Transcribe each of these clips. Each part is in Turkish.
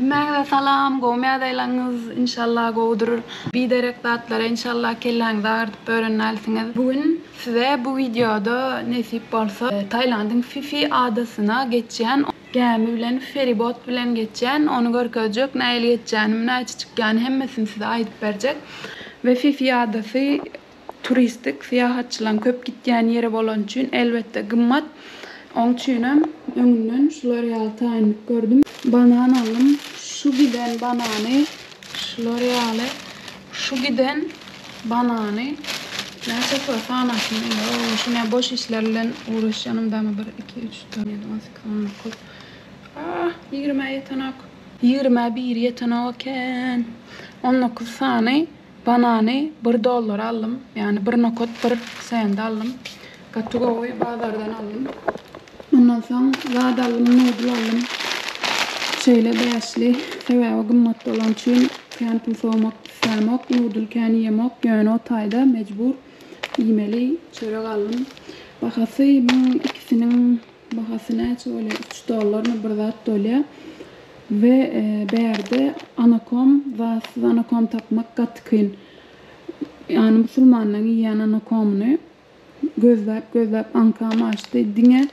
Merhaba salam, goğmaya dayılanız inşallah goğudur. Biderek dağıtlara inşallah kelleğinizi ağırtıp öğrenelsiniz. Bugün size bu videoda nesip bolsa Tayland'ın Phi Phi adasına geçen gemi bilen, feribot bilen geçen, onu görkezecek, näyle geçeceğini, näçe çıkýany hemmesini size aytyp berjek. Ve Phi Phi adasy turistik, seyahatçılan köp gitýän ýere bolan üçin elbette gymmat. Onun üçinem öňünden şular ýaly gördüm. Banan aldım. Şu giden banany, şu L'Oreal'e, şu giden banany. Näçe falan aslında. Şuna boş işlerle uğraşanım da mı? 1, 2, 3, 4, 7, 18, 19. 20 yetenek. 21 yetenek. 19 tane banany $1 aldım. Yani 1 nokot 1 sent aldım. Katugoy bazardan aldım. Ondan sonra zade aldım, noodle aldım. Şöyle beýäşli, sebäbi gymmat bolan üçin kän pul soğumak, pişirmek, noodle kän ýemek, ýöne o taýda mejbur ýemeli çörek aldım. Bahasy bu ikisinin bahasy näçe bolýar? $3 bir zat dolýar. Ve berde anakom we anakom tapmak gaty kyn. Yani musulmanlaryň ýene anakomny gözläp ankam açdy. Diňe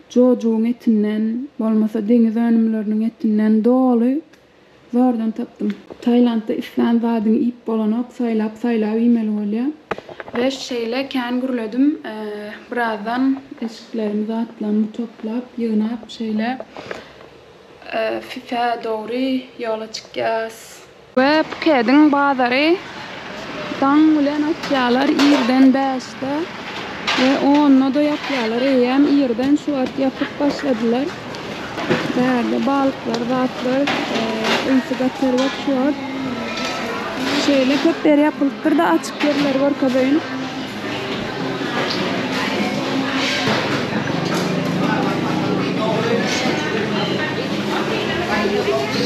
jojuň etinden, bolmasa deňiz önümleriniň etinden doly zordan tapdym. Taýlandda islan zadyny ip bolanok saýlap ýemeli bolýar. Ve şeýle kän gürledim. Birazdan eşiklerimizi atlanıp toplap, ýygnap şeýle Phi Phi'ye doğru yola çıkacağız. Ve Phuket'in bazarı dan bilen atyalar ýerden 5'te ve onunla da yapyalar eýem ýerden şu at yapıp başladılar. Berde balıklar, zatlar, insigatlar var şu at. Şöyle köpleri yapılıptır da açık yerler var kabayın.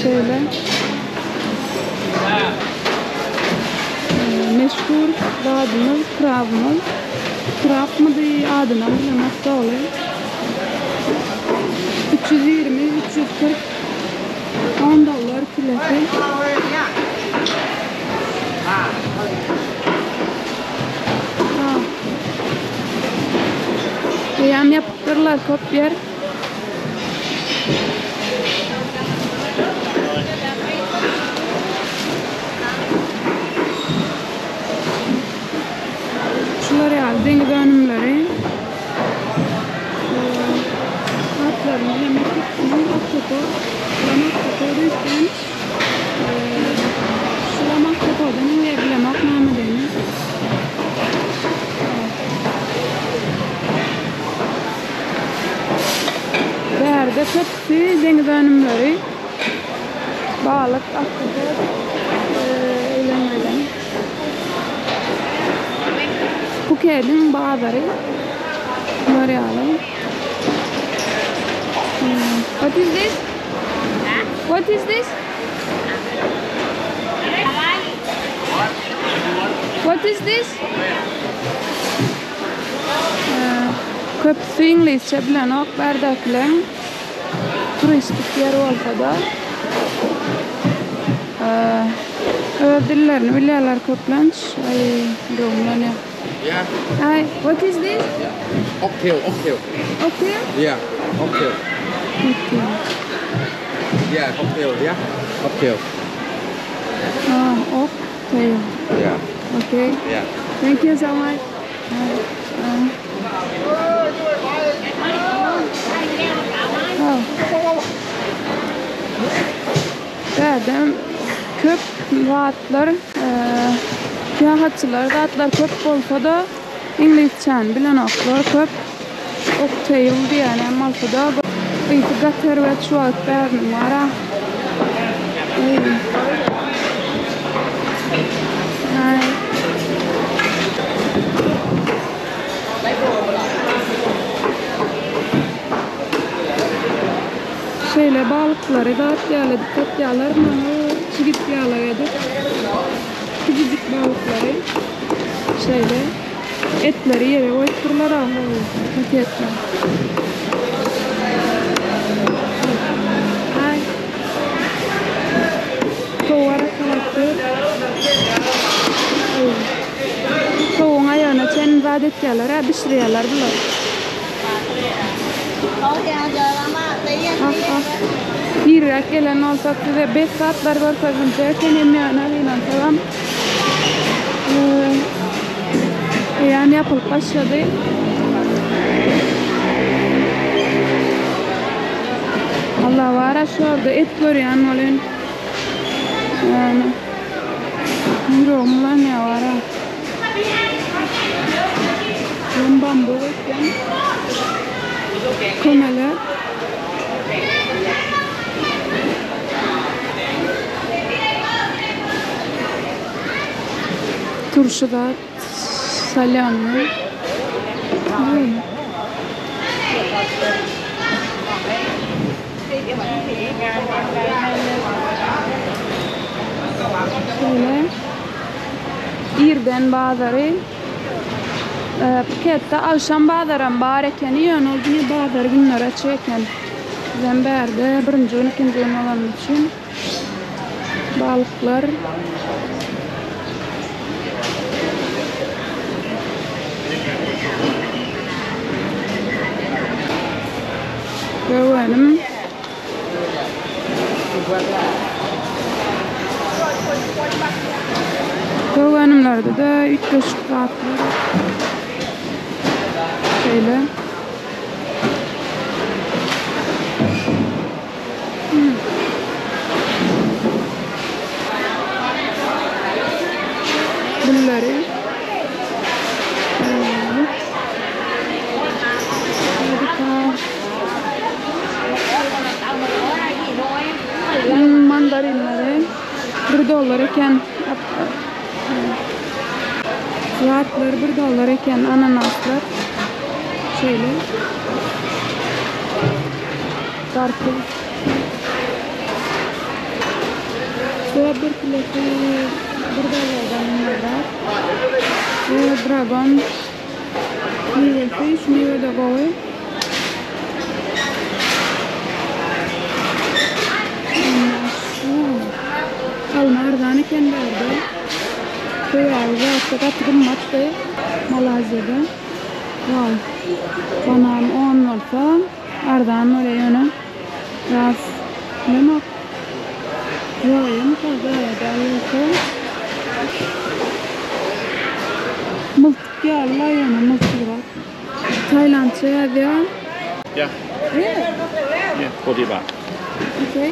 Şöyle meşhur adımız krabımız. Krab mı diye adına bilemez de oluyor. 320, 340 $10 kilosu. Yem yaptırlar köp yer. L'Oreal deniz önümleri atlarını yemek için Aktopod'dan Şulam Aktopod'dan uyabilemek namedeni Berde hepsi deniz önümleri balık, Aktopod öyle Phuket'in bazarı L'Oreal'ın. What is this? What is this? What is this? Köpüsü İngilizce bilen ok berdekler turistik yer olsa da öz dillerini bilýärler köplenç. Doğumlanıyor. Yeah. Hi, what is this? Oxtail. Okay. Yeah, oxtail. Okay. Yeah, oxtail. Yeah, oxtail. Okay. Yeah. Okay. Yeah. Thank you so much. Berdem köp rahatlar, seyahatçılar, zatlar köp bolsa da İngilizcen bilen oklar köp. Oxtail diýen malsada insigatlar we şu at bernim wara. Şöyle balıkları da atyalar mı? Çigit yağlayadı. Küçücük balıkları. Şöyle etleri yere koyturlar alıyor. Paketler. adetkerler, ha pişiriyorlar bunlar. Bir gelen olsa size 5 saatler var kazınca kenemiyana inantıram. Yani yapılıp başladı. Allah var şu orada et görüyen olun. Yani yüreğimden ne var ha? Bambu eken kömeler. Turşuda salamlı. Şöyle İrden bazarı Phuket'te akşam bazarım bar eken yani o günü bazar günler açık eken Zember'de birinci gün ikinci gün olan için balıklar görelim. Kovanımlarda da 3 kaşık rahatlar. Şöyle. Bunları. Mandarinleri. $1 iken fiyatları $1 iken ananaslar şöyle karpuz ve bir kilesi $1'dan var ve dragon meyve de koy almardan iken verdi koyarız artık atırım mattı Malazya'da wow banan 10 olsa ardan oraya yönü biraz ne bak yoğuyum fazla gelirse mıltık yağla yönü mıltık bak Taylandça yazıyor Yeah. really? Yeah, 40 baht. Okay.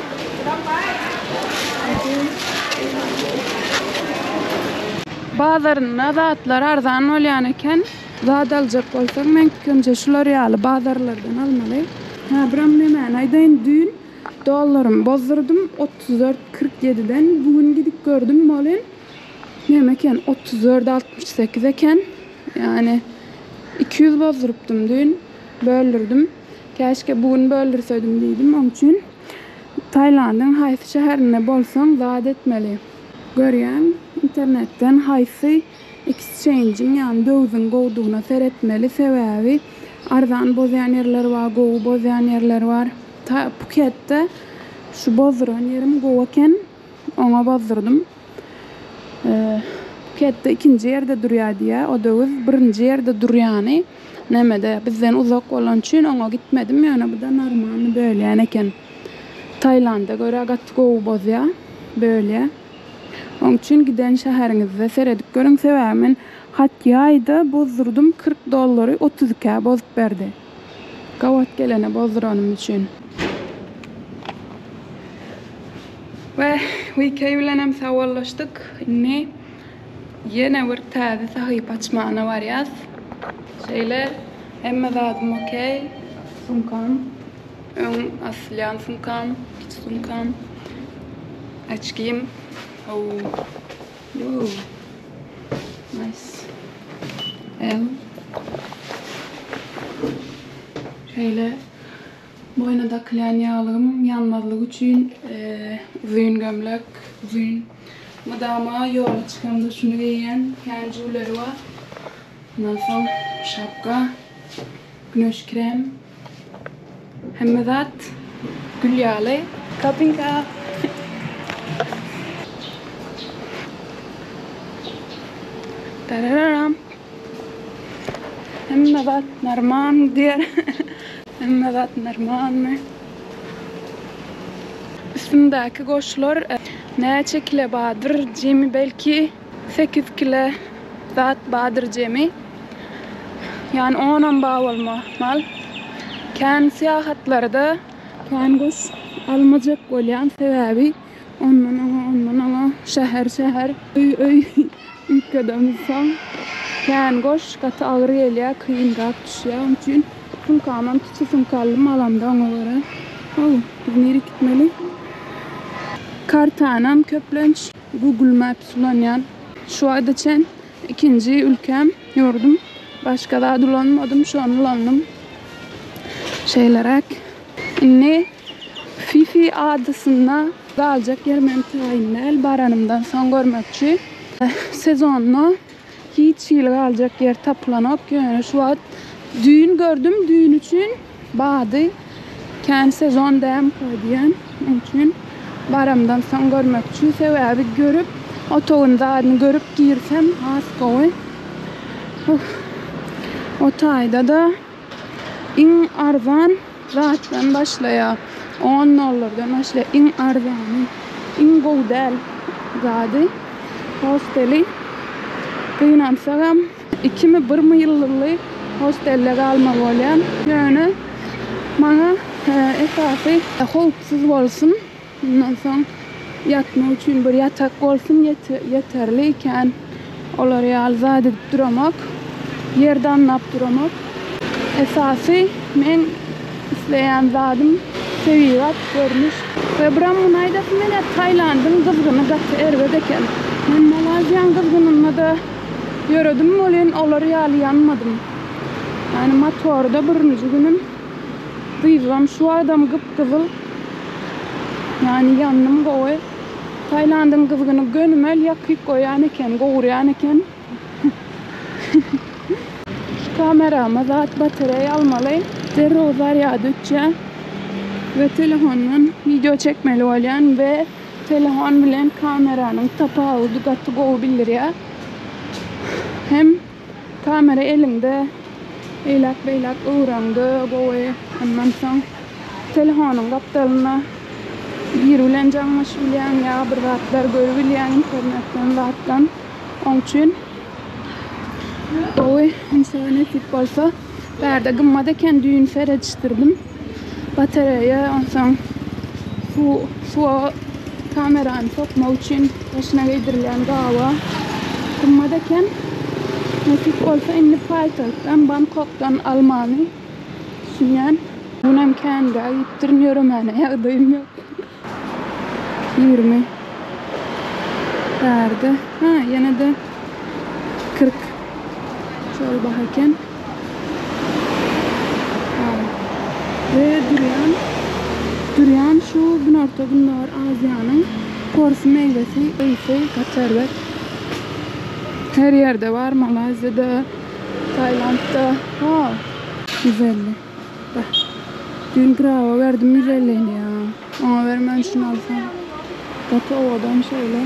Bazılarına zatlar arzan olayan eken zat alacak olsak men önce şuları yalı bazarlardan almalı. Ha bram hemen aydan dün dolarım bozdurdum 34.47'den bugün gidip gördüm malın nemeken 34.68 eken yani 200 bozduruptum dün böldürdüm. Keşke bugün böldürseydim dedim onun için Tayland'ın haysi şehrine bolsan zat etmeli. Görüyen internetten haysi exchange'in yani dövizin goğduğuna seyretmeli sebebi arzan bozayan yerler var, goğu bozayan yerler var. Phuket'te şu bozduran yerim goğuken ona bozdurdum. Phuket'te ikinci yerde duruyor diye o döviz birinci yerde duruyani nemede bizden uzak olan için ona gitmedim yani bu da normal böyle yani eken Tayland'a göre gat goğu bozuyor böyle. Onun için giden şehrinizde seyredip görün sevemin hatta ayda bozdurdum $40 32'ye bozup verdi. Kavat gelene bozduranım için. Ve hikayeyle sağollaştık. Yine yine bir taze sahip açmağına var yaz. Şeyler emme zaten okey. Sunkam. Asliyan sunkam. Hiç sunkam. Açayım. Oh, whoa, nice. Şöyle boyuna da klen yağlığım yanmazlık için uzun gömlek, uzun madama yola çıkamda şunu giyen kendileri var. Nasıl şapka, güneş krem, hem zat gül yağlı, kapinka. Tararam. Emma vat normal diyor. Emma vat normal mı? Üstündeki goşlar ne çekile badır cemi belki 8 kilo zat badır cemi. Yani 10'an bağ olma mal. Kan seyahatlarda kan goş almacak olyan sebebi ondan şehir öy ülkedemizden kan goş katı ağır geliyor kıyınrak düşüyor. Onun için fulkaman tutusum kaldım alamda ona göre. Nereye gitmeli? Kartanam köplenç Google Maps ulanyan. Şu anda çen ikinci ülkem yordum. Başka da dolanmadım, şu an ulandım. Şeylerek. Ne? Fifi adasına kalacak yer mentayinel baranımdan son görmekçi. Sezonlu hiç yıl kalacak yer taplanıp yani şu an düğün gördüm. Düğün için bağdı. Kendi sezon devam koyduyan. Onun için baramdan son görmekçi. Sebebi görüp otoğun dağını görüp girsem az koy. O tayda da in arzan zaten başlaya 10 dolardan başlaya in arzanı in godel zadi hosteli kıynansam 2020 yıllık hostelle kalma olan yani bana esası hoşsuz olsun ondan sonra yatma için bir yatak olsun yeterliyken olar yal zadi duramak yerden nap duramak esası men isteyen zadım seviyor görmüş ve buram munaydası mene Tayland'ın kızgını gatı ervedeken men Malazyan kızgınına da yürüdüm olan olar yal yanmadım yani motorda birinci günüm duyduğum şu adam kıpkızıl yani yanım koy Tayland'ın kızgını gönümel yakık koyan eken koğurayan eken kamerama zat bataryayı almalı. Derozar yağdıkça ve telefonun video çekmeli olan ve telefon bilen kameranın tapağı gatı koğabilir ya. Hem kamera elinde eylak beylak uğrandı boyu ondan sonra telefonun kaptalına bir ulen canmış bilen ya bir rahatlar görebilen internetten rahattan onun için oy insana futbolsa berde gımmada kendi düğün ferçtirdim bataryaya ondan su kameranı sokma için başına giydirilen dava gımmada ken futbolsa inni paytahttan Bangkok'tan Almanya düşünen bunam kendi yittirmiyorum yani yağdayım yok 20 berde yine de 40 şöyle bakarken ve durian şu Güneydoğu Asya'nın korsu meyvesi iyisi kaçarlar her yerde var Malezya'da Tayland'da güzelli bak dün grava verdim 150 ya ona vermem şunu alsam batı ovadan şöyle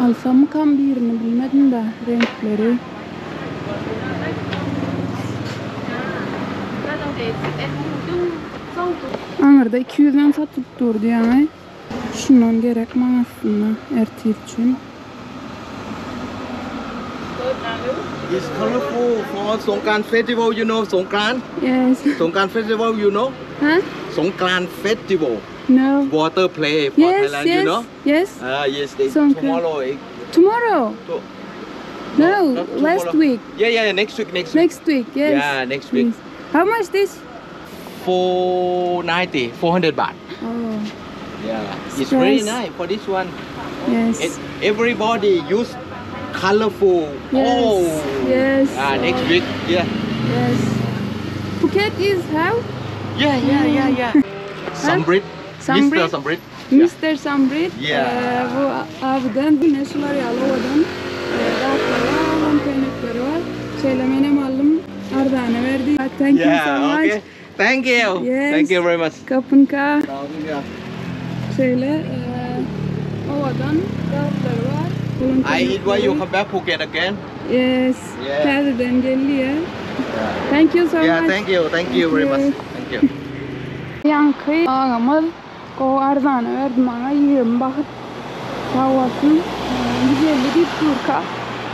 alsam mı kan birini bilmedim de renkleri Anırda 200'den satıp durdu yani şundan gerek aslında ertir için It's colorful for Songkran Festival, you know Songkran? yes Songkran Festival, you know? huh? Songkran Festival. No. Water play for Yes, Thailand, yes, you know? yes. Yes, they, Songkran. tomorrow. Tomorrow? No, not last tomorrow. week. Yeah, next week. Next week, yes. Yeah, next week. Yes. How much this? 490, 400 baht. Oh, Yeah, it's very Stress. nice for this one. yes. And everybody use colorful. Yes, Oh, yes. next week. Yeah. Yes. Phuket is how? Yeah. Sambrit. Sambrit? Mr. Sambrit. Mr. Sambrit. Yeah. Bu avdan güneşler yalı odan. Rahatları var, kaynakları var. Söylemenem aldım. Arda'na verdi. Thank you so much. Okay. Thank you. Yes. Thank you very much. Kapınka. Şöyle ovadan rahatları var. I eat while you come back Phuket again. Yes. Yeah. Terden geliyor. Thank you so Yeah, much. thank you very much. Thank you. Yankı ağamız o arzana verdim bana 20 bakıp sağ olsun 150 deyip durka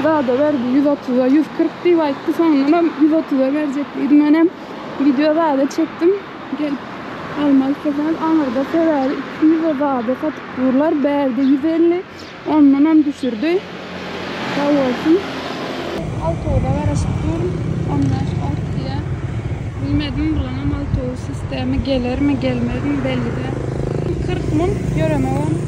daha da verdi 130'a 140 deyip ayıttı sonra 130'a verecekliydim önem video daha da çektim gel almak isterseniz Anır'da Ferrari 200'a daha da satıp dururlar Beğer'de 150 ondan hem düşürdü sağ olsun Altoğda verasıp durum onlar ort diye bilmedim bulanam Altoğu sistemi gelir mi gelmez mi belli de 40 mun göremem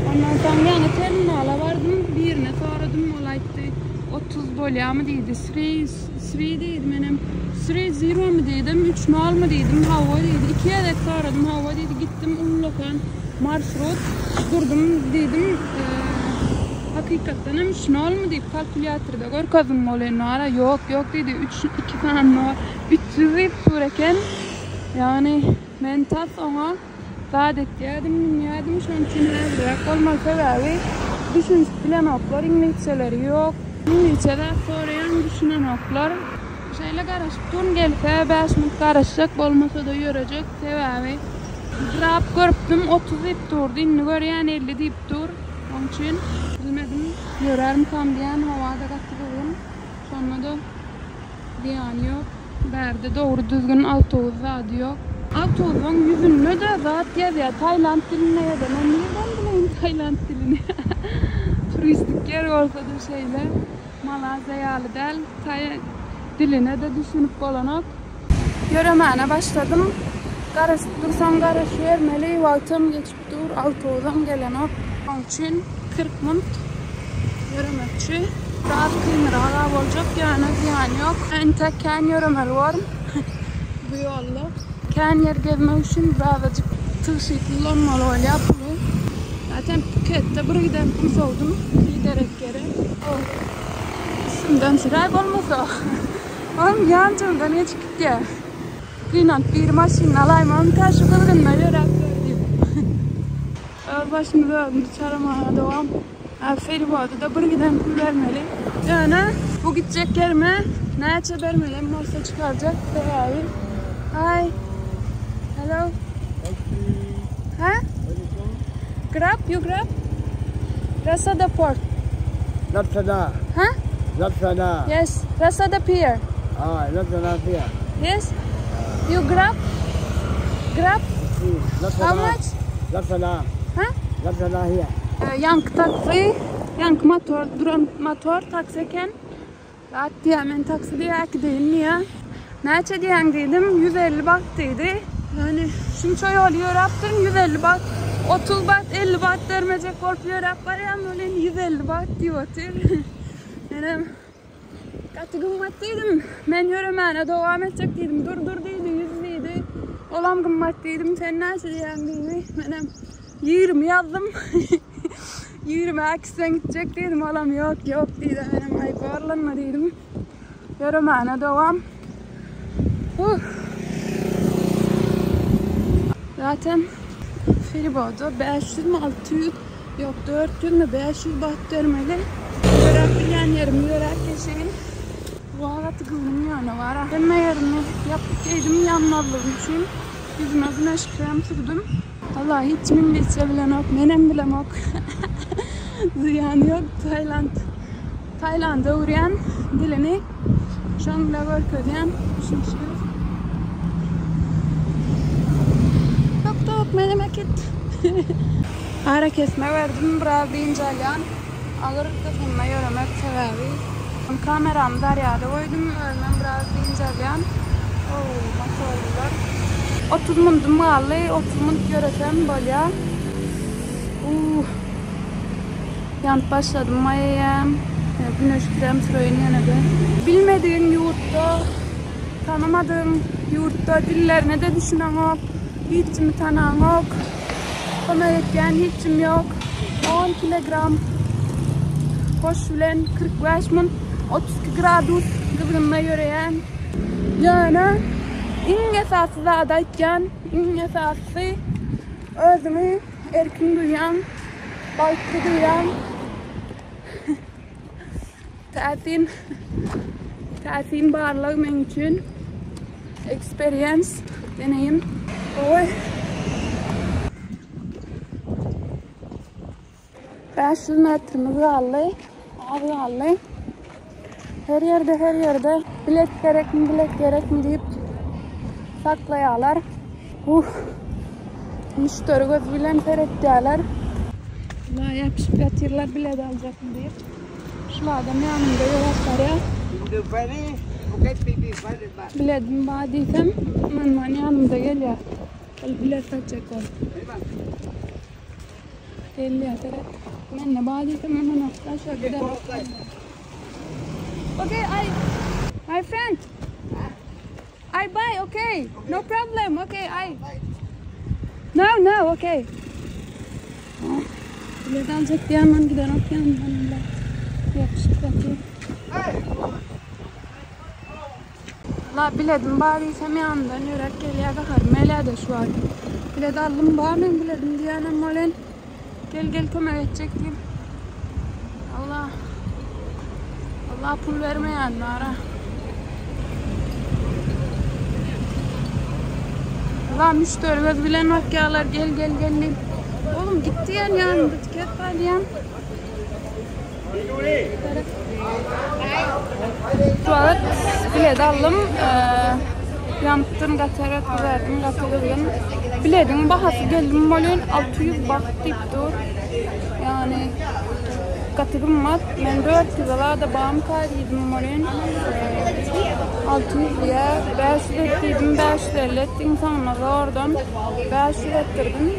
ondan sonra yani terminala vardım birine soradım olaydı 30 bolya mı deydi 3 deydi benim 3-0 mı dedim 3 nol mu dedim hava deydi 2 adet soradım hava deydi gittim unlokan marşrut durdum dedim hakikaten hem 3 nol mu deyip kalkülatörde gör kazım olayını yok dedi 2 tane nol 300 deyip dururken yani ben tas ona saadet yedim şunun için her bırak olmasa abi düşünüp bilen oklar İngilizceleri yok İngilizce'de sorayan düşünen oklar şeyle karışıp durun gelse 5 minut karışacak olmasa da görecek sebebi Grab görüptüm 30 deyip durdu inni göreyen 50 deyip dur onun için bilmedim görerim tam diyen havada katıgılım sonra da diyen yok berde doğru düzgün autobus adı yok Autobus'un yüzünü de zat yazıyor Tayland diline ya da ben neden bileyim Tayland dilini turistik yer olsa da şeyle Malazyalı del diline de düşünüp olanak göremene başladım karışıp dursam karışvermeli vaktim geçip dur autobus'un gelenak onun için 40 minut göremekçi rahat kıyımıra olacak yani ziyan yok en tek kendi göremeli var bu yolla kendi yer gezmek için birazcık tırşı kullanmalı öyle yapılıyor zaten Phuket'te buraya giden kız oldum giderek yere üstümden sırak olmasa oğlum yancımda niye çıkıp ya kıyınan bir maşinin alayım onu karşı kılgınma göre gördüm başımıza çaramaya devam feri bu adı da buraya giden kul vermeli yani bu gidecek yerime ne açı vermeli olsa çıkaracak veya hi hello huh? Grab you grab Rasada Port Lapsada. huh? Lapsada. Yes Rasada Pier Lapsada Pier. yes you grab how much Lapsada. huh? Lapsada here. Yank taksi yank motor duran motor taksiken rahat diyemen taksi diye değil niye neçe diyen dedim 150 baht dedi yani şimdi çoğu oluyor yaptırın 150 baht 30 baht 50 baht vermeyecek oluyor yapar ya öyle 150 baht diyor yani katı gımmat dedim ben yürümene devam edecek dedim dur dedi 100 dedi olam gımmat dedim sen nasıl diyen dedi benim 20 yazdım 20 aksen gidecek dedim olam yok dedi benim ay bağırlanma dedim yürümene devam zaten feribodu 500 mi 600 yok 400 mi 500 baht vermeli yörak bilen yerim yörak geçeyim bu arada tıkıldım yani var deme yerini yapıp yedim yanmadığım için yüzüme güneş krem sürdüm vallahi hiç İngilizce bilen yok menem bilen yok ziyan yok Tayland'a uğrayan dilini şangla görköden düşünsüz top memleket ara kesme verdim biraz deyince alyan ağır kafamla yürümek sebebi kameram daryada koydum ölmem biraz deyince alyan nasıl oldular 30 minut malı 30 minut göresem böyle yanıp başladım mayaya güneş krem süreyim yine de bilmediğin yurtta tanımadığın yurtta dillerine de düşünen yok hiçim tanıyan yok bana yetken hiçim yok 10 kilogram hoş bilen 45 min 32 gradus kızgınma yöreyen yani en esası zadayken en esası özümü erkin duyan baykı duyan Täsin barlığı men üçün experience deneyim. Oy. 500 metrimiz kaldı. Az kaldı. Her yerde bilet gerek mi deyip saklayalar. Müşteri göz bilen seyrettiler. La yapışıp yatırlar bilet alacak mı deyip. Şu adam yanımda yolaklar ya. Biletim bağdıysam ben yanımda gel ya. Bilet satacak o. Gel ya tere. Ben ne bağdıysam hemen aşağı gider. Okay, my friend. I buy, okay. No problem, okay, No, okay. Bilet alacak diye hemen gider yanımda. Yapışık yatıyor. La biledim bağlıysam yanımdan yürek geliyor bakar. Melede şu an. Bilet aldım bağlayın biledim diye anam olen. Gel kömek edecek diyeyim. Allah pul vermeyenlere. La müşteri göz bilen vakyalar gel. Oğlum gitti yanımda tiket var diyen. Şu an bilet aldım. Yamptım, gataret verdim, gataredim. Biletin bahası geldim molun 600 bak deyip dur. Yani katırım mat. Ben 400 da bağım karıydım molun. 600 diye 500 ettiydim, 550 ettim sonra oradan 500 ettirdim.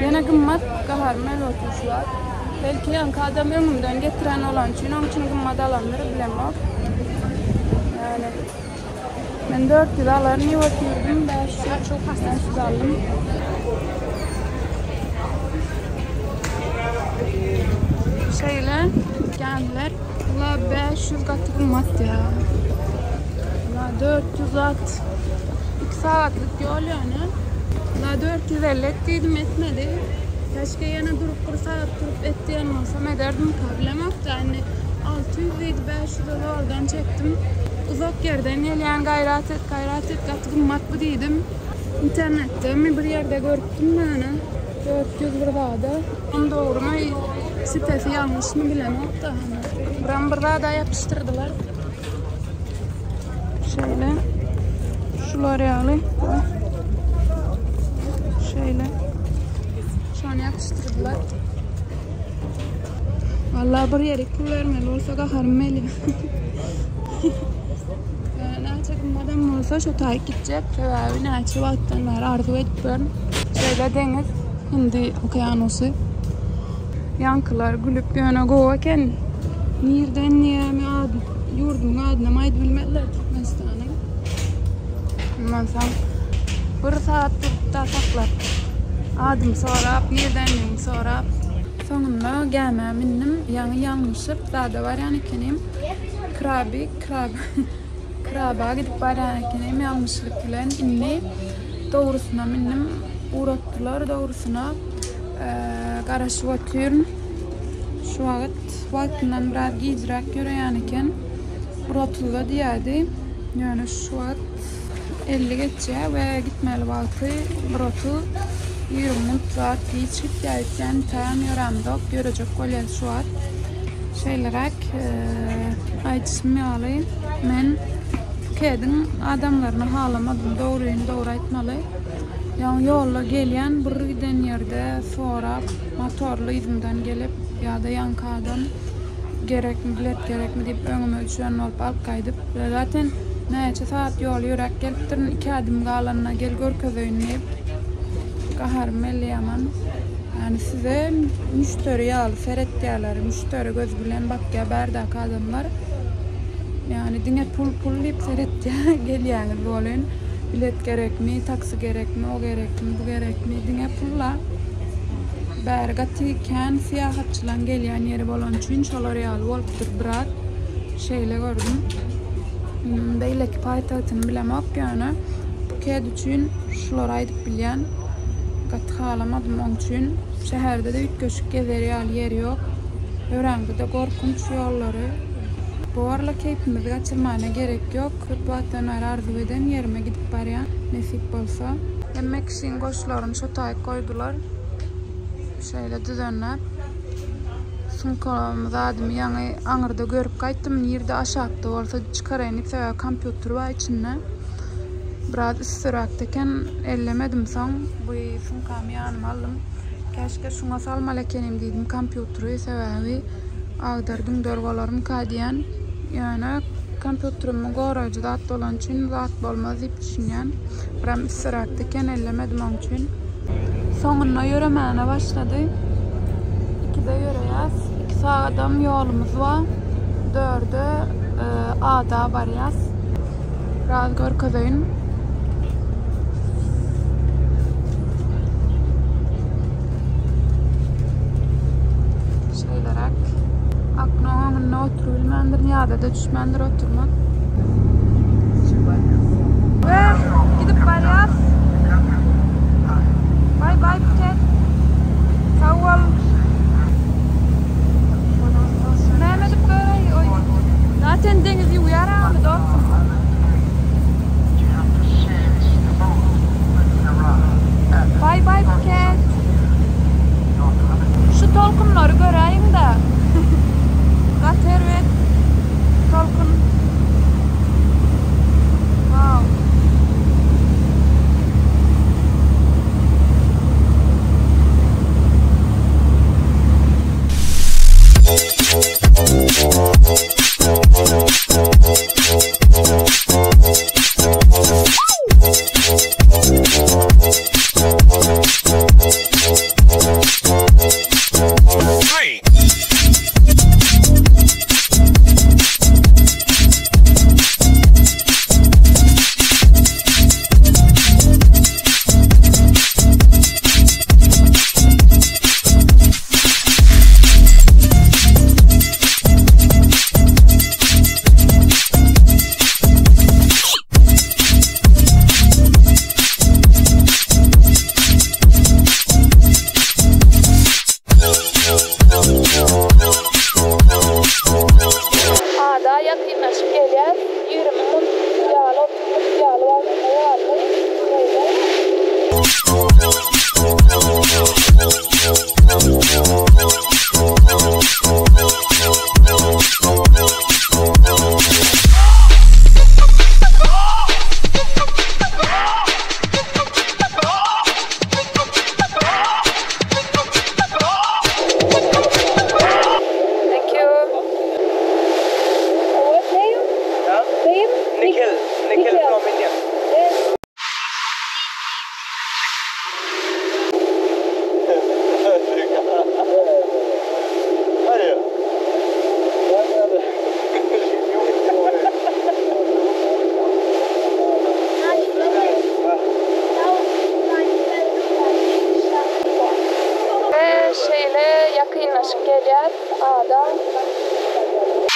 Yine gımmat kaharmel otur şu an. Belki yankı adam önümden getiren olan için gımmat alanları bilemem. Yani ben 400 alarını yokuyordum, 500 çok hastansız aldım. Geldiler. Ula 500 katı gımmat ya. Ula 400 at. 2 saatlik yol yani. Ula 450 ettiydim etmedi. Keşke yana durup 1 saat durup ettiyen olsam ederdim kabilemek de yani 600 idi 500 da oradan çektim. Uzak yerden yani gayret et katı gımmat bu deydim. İnternette bir yerde gördüm yani 400 burada. Onu doğru mu sitesi yanlış mı bilemem da buram burada da yapıştırdılar. Şöyle şu L'Oreal'i şöyle şu an yapıştırdılar. Vallahi bir yere pul vermeli olsa kaharmeli. Näçe gymmadam olsa şu taýyp gitjek. Sebäbi näçe wagtdan bäri arzu etdim. Şöyle deniz, Hindi okyanusy. Yankılar gülüp ýöne gowa eken. Nirden näme ady, ýurdun adyny maýdy bilmediler Türkmenistanyň. Mansam 1 saat da saklap. Adım sorap, nerden sorap. Sonunda gelmem minnim, yani yanlışıp daha var yani kenim. Kraba gidip var yani kenim yanlışlık bilen inni. Doğrusuna minnim uğrattılar doğrusuna. Garaşıp oturum. Şu vaktinden biraz giydirak göre yani ken. Uğrattılar diyadi. Yani şu an 50 geçe ve gitmeli vakti uğratı. 20 saat geçip gelirken tam yorandık. Görecek kolye şu an. Şeylerek aytısımı alayım. Ben kedin adamlarını halamadım. Doğru aytmalı. Yani yolla gelen bir giden yerde sonra motorlu izimden gelip ya da yankadan gerek mi deyip önüme ölçüyen olup alıp kaydıp. Zaten näçe saat yol yürek geliptirin 2 adım galanına gel gör köyünü kaharmeli yaman. Yani size müşteri alı seyrettiler, müşteri göz bilen bakya berdak adamlar. Yani dine pul deyip seyrettiler gel yani bolun. Bilet gerek mi, taksi gerek mi, o gerek mi, bu gerek mi, dine pulla. Bergatiken siyahatçılan gelen yeri bolan için şolary alı olupdur bırak. Şeyle gördüm. Beyleki paytahtını bilemok yani. Bu ked üçün şolary aýdyp bilýän. Gatı halamadım onun için. Şehirde de 3 köşk gezeri al yeri yok. Öğrendi de korkunç yolları. Bu arla keyfimizi kaçırmana gerek yok. Kırpattan arzu eden yerime gidip baryan nesip bolsa. Yemek için koşularını şotay koydular. Şöyle düzenlep. Sunkalarımız adımı yani anırda görüp kayttım. Yerde aşağıda olsa çıkarayınıp sebebi kompütür var içinde. Biraz ısıraktayken ellemedim son. Bu sunkamı yanıma aldım. Keşke şuna salmalakenim dedim kompütürü sebebi ağdardım dörgolarım kadiyen. Yani kompütürümü goracı dat olan için zat bolmaz ip düşünen. Biraz ısıraktayken ellemedim onun için. Sonuna yürümene başladı. 2'de yürüyüz. 2 sağdan yolumuz var. 4'ü Ağda barıyız. Biraz görkezeyim. Şeylerek. Aklımın ne oturubilmendir, ya da düşmendir oturmak. Ve gidip barıyız. Bye bye Buket. Sağ ol. Mehmet'im böyle. Zaten denizi uyaramadı dostum. Bye bye Buket. Şu tolkunları göreyim de. Gater ve tolkun. Wow.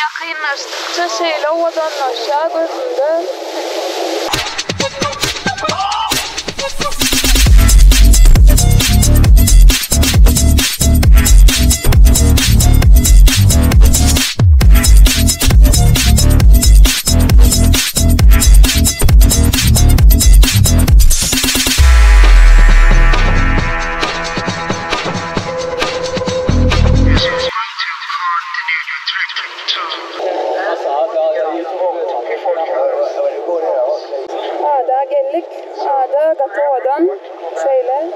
Yakınlaştıkça şeyle ovadan aşağı gözümde. Ağda geldik. Ağda Gato'dan şeyle.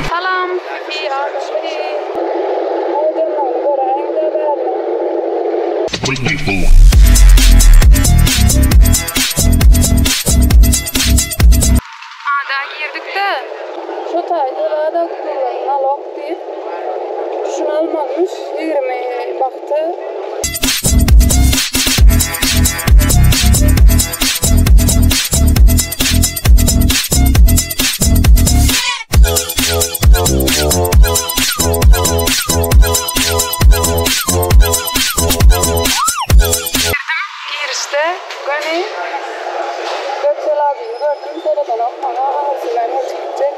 Salam. İyi ağda. Ağda'nın gorayında verme. Ağda girdik de. Şu tayda da kullanın alok deyip. Şunu almamış, 20 baktı. Girişte, gani, Göksel abi gördüm. Sereden okmana ağzından hiç gidecek.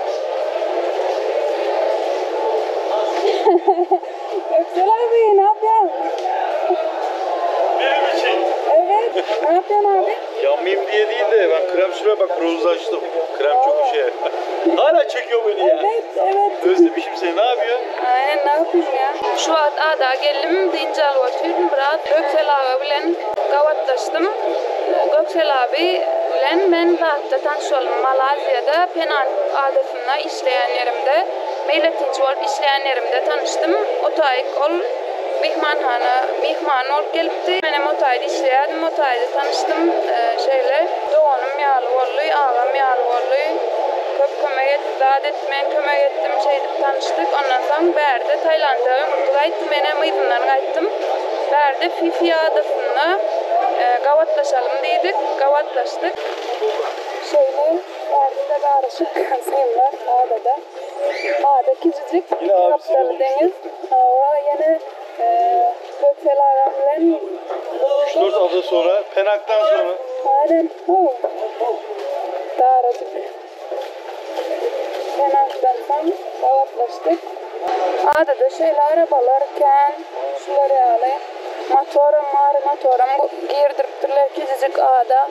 Öksel abi ne yapıyorsun? Benim için. Evet. Ne yapıyorsun abi? Yanmayayım diye değil de ben krem süre bak bronz açtım. Krem çok işe. Hala çekiyor beni ya. Evet. Özlemişim seni. Ne yapıyorsun? Aynen ne yapayım ya? Şu an ada geldim deyince alıvatıyordum biraz. Göksel abi bilen gavatlaştım. Göksel abi bilen ben zaten tanışalım. Malazya'da Penang adasında işleyen yerimde, meyletinci olup işleyen yerimde tanıştım. Otay kol mihman olup gelipti. Benim otayda işleyedim. Otayda tanıştım. Doğanım Yalıvollu'y, ağam Yalıvollu'y. Köp kömek etti, men kömek ettim, tanıştık. Ondan sonra berde Tayland'a ömürtü gaytım, ben mıydınlar gaytım. Berde Fifi adasında gavatlaşalım dedik, gavatlaştık. Berde de karışık sayımlar adada. Ada küçücük, kaptalı deniz. Hava yine Göksel ağamla 3-4 hafta sonra, Penang'dan sonra. Aynen. Daracık. Penang'dan sonra gavatlaştık. Adada arabalarken şuları alayım. Motorum var, motorum girdiriptirler küçücük ada.